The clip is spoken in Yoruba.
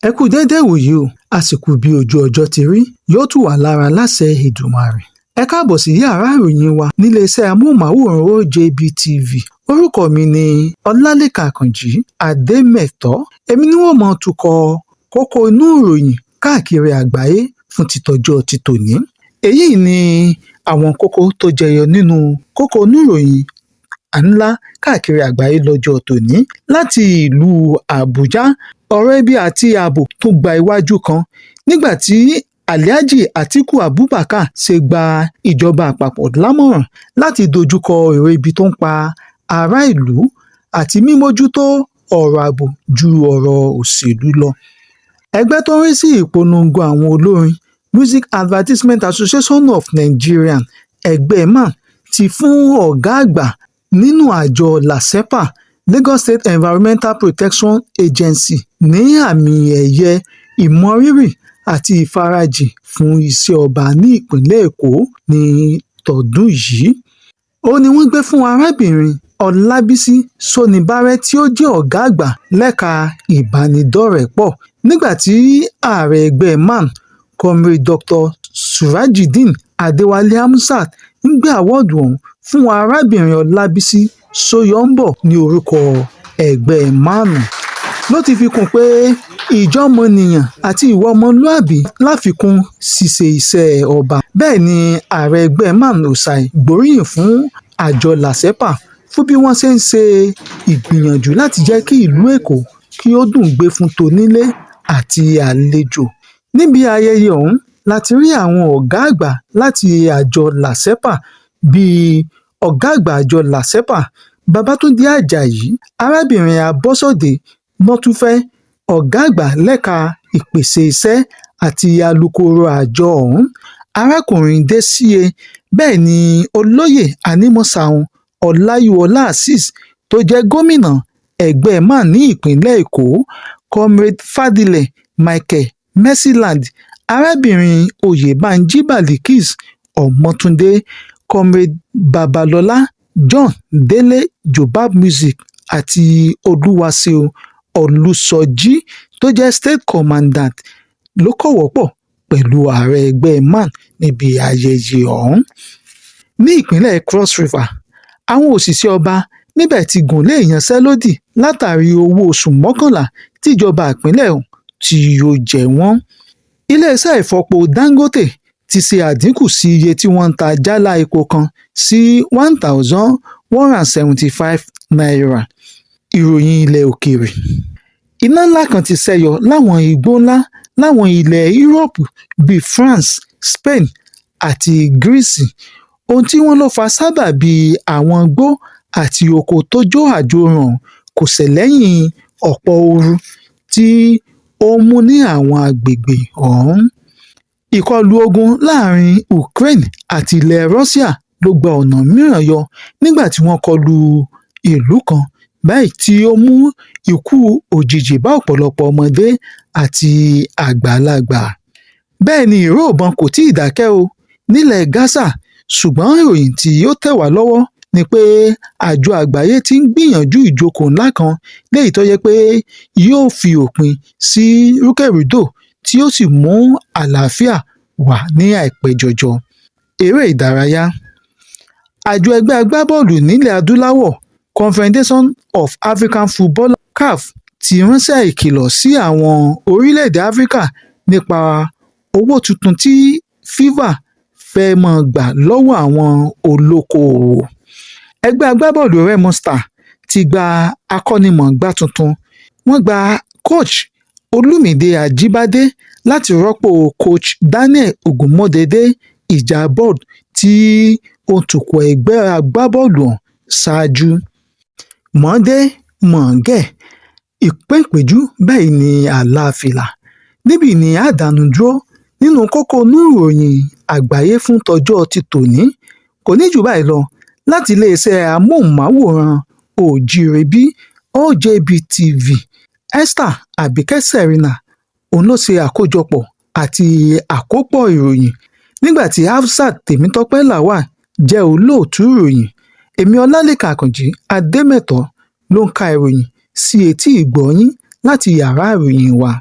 Ẹ kú dédé ìwòyí o, àsìkò bí ojú ọjọ́ ti rí yóò tù wá lára láṣẹ Èdùmàrè. Ẹ káàbọ̀ sí yàrá ìròyìn wa níléeṣẹ́ amóhùnmáwòrán OJB TV. Orúkọ mi ni Ọlálékan Àkànjí Adémẹ́tọ̀. Èmi ni wọ́n máa tukọ̀ kókó inú ìròyìn káàkiri àgbáyé fún títọ́jọ́ ti tòní. Èyí ni àwọn kókó tó jẹyọ nínú kókó inú ìròyìn ńlá káàkiri àgbáyé lọ́jọ́ tòní láti ìlú Àbújá. Ọ̀rọ̀ ebi àti ààbò tó gba iwájú kan nígbà tí Alhaji Atiku Abubakar ṣe gba ìjọba àpapọ̀ lámọ̀ràn láti dojúkọ èrò ebi tó ń pa ará ìlú àti mímójútó ọ̀rọ̀ ààbò ju ọ̀rọ̀ òṣèlú lọ. Ẹgbẹ́ tó ń rí sí ìpolongo àwọn olórin Music Advertisement Association of Nigeria ẹgbẹ́ MAN ti fún ọ̀gá àgbà nínú àjọ LASEPA Lagos State Environmental Protection Agency ní àmì ẹ̀yẹ ìmọrírì àti ìfarajìn fún iṣẹ́ ọba ní ìpínlẹ̀ Èkó ní tọdún yìí. Ó ní wọ́n gbé fún arábìnrin Ọlábísí Sóníbárẹ̀ tí ó jẹ́ ọ̀gá àgbà lẹ́ka ìbánidọ́rẹ̀ẹ́pọ̀ nígbà tí ààrẹ ẹgbẹ́ MAN Comrade Dr. Surajudeen Adéwálé Hamzat ń gbé àwọ́ọ̀dù ọ̀hún fún arábìnrin Ọlábísí Sóyọ́ǹbọ̀ ní orúkọ ẹgbẹ́ MAN. Ló ti fi kún pé ìjọ́mọnìyàn àti ìwà ọmọlúàbí láfikún ṣíṣe iṣẹ́ ọba. Bẹ́ẹ̀ ni ààrẹ ẹgbẹ́ MAN Osai gbóríyìn fún àjọ LASEPA fún bí wọ́n ṣe ń ṣe ìgbìyànjú láti jẹ́ kí ìlú Èkó kí ó dùn gbé fún tonílé àti àlejò. Níbi ayẹyẹ ọ̀hún láti rí àwọn ọ̀gá àgbà láti àjọ LASEPA bíi ọ̀gá àgbà àjọ LASEPA Babátúndé Àjàyí, arábìnrin Abọ́sọ̀dé Mọ́túfẹ́, ọ̀gá àgbà lẹ́ka ìpèsè iṣẹ́ àti alukoro àjọ ọ̀hún arákùnrin Désíè. Bẹ́ẹ̀ ni olóyè Anímọ̀ṣàun Ọláyíwọlá Azeez tó jẹ́ gómìnà ẹgbẹ́ MAN ní ìpínlẹ̀ Èkó, Comrade Fadilé Michael Mercyland, arábìnrin Oyèbánjí Balikis Ọmọ́túndé, Comrade Babalọ́lá John Délé Jobab Music àti Olúwaṣeun Olùsọjí tó jẹ́ State Commandant ló kọ̀wọ́pọ̀ pẹ̀lú ààrẹ ẹgbẹ́ MAN níbi ayẹyẹ ọ̀hún. Ní ìpínlẹ̀ Cross River, àwọn òṣìṣẹ́ ọba níbẹ̀ ti gùnlé ìyanṣẹ́lódì látàrí owó oṣù mọ́kànlá tíjọba ìpínlẹ̀ ọ̀hún tí yóò jẹ wọ́n. Iléeṣẹ́ ìfọpo Dangote ti ṣe àdínkù sí iye tí wọ́n ń ta jálá epo kan sí N1,175. Ìròyìn ilẹ̀ òkèèrè. Iná ńlá kan ti ṣẹ́yọ láwọn igbó ńlá láwọn ilẹ̀ Yúróòpù bíi France, Spain àti Greece. Ohun tí wọ́n ló fa sábàbí àwọn igbó àti oko tó jó àjóràn kò ṣẹ̀ lẹ́yìn ọ̀pọ̀ ooru tí ó ń mú ní àwọn agbègbè ọ̀hún. Ìkọlù ogun láàrin Ukraine àti ilẹ̀ Russia ló gba ọ̀nà mìíràn yọ nígbà tí wọ́n kọlu ìlú kan báyìí tí ó mú ikú òjijì bá ọ̀pọ̀lọpọ̀ ọmọdé àti àgbàlagbà. Bẹ́ẹ̀ ni ìró ìbọn kò tíì dákẹ́ o nílẹ̀ Gaza, ṣùgbọ́n ìròyìn tí ó tẹ̀ wá lọ́wọ́ ni pé àjọ àgbáyé ti ń gbìyànjú ìjókòó ńlá kan léyìí tó yẹ pé yóò fi òpin sí rúkèrúdò tí ó sì mú àlàáfíà wà ní àìpẹ́ jọjọ. Eré ìdárayá. Àjọ ẹgbẹ́ agbábọ́ọ̀lù nílẹ̀ adúláwọ̀ Confederation of African Football (CAF) ti ránṣẹ́ ìkìlọ̀ sí àwọn orílẹ̀-èdè Áfíríkà nípa owó tuntun tí FIFA fẹ́ máa gbà lọ́wọ́ àwọn olókoòwò. Ẹgbẹ́ agbábọ́ọ̀lù Remo Stars ti gba akọ́nimọ̀ọ́gbá tuntun. Wọ́n gba coach Olúmídé Àjíbádé láti rọ́pò coach Daniel Ogunmọ́dédé Ìjàbọ̀d tí ó ń tukọ̀ ẹgbẹ́ agbábọ́ọ̀lù ọ̀hún ṣáájú. Mọ̀ọ́dé mọ̀ọ́gẹ̀ ìpéǹpéjú báyìí ní àlàáfíà. Níbi ní àdánù dúró nínú kókó inú ìròyìn àgbáyé fún tọjọ́ ti tòní. Kò ní jù báyìí lọ láti iléeṣẹ́ amóhùnmáwòrán OJB TV. Esther Àbíkẹ́ Serena òun ló ṣe àkójọpọ̀ àti àkópọ̀ ìròyìn nígbà tí Hafsat Tèmítọ́pẹ́ Lawal jẹ́ olóòtú ìròyìn. Èmi Ọlálékan Àkànjí Adémẹ́tọ̀ ló ń ka ìròyìn sí etí ìgbọ́ yín láti yàrá ìròyìn wa.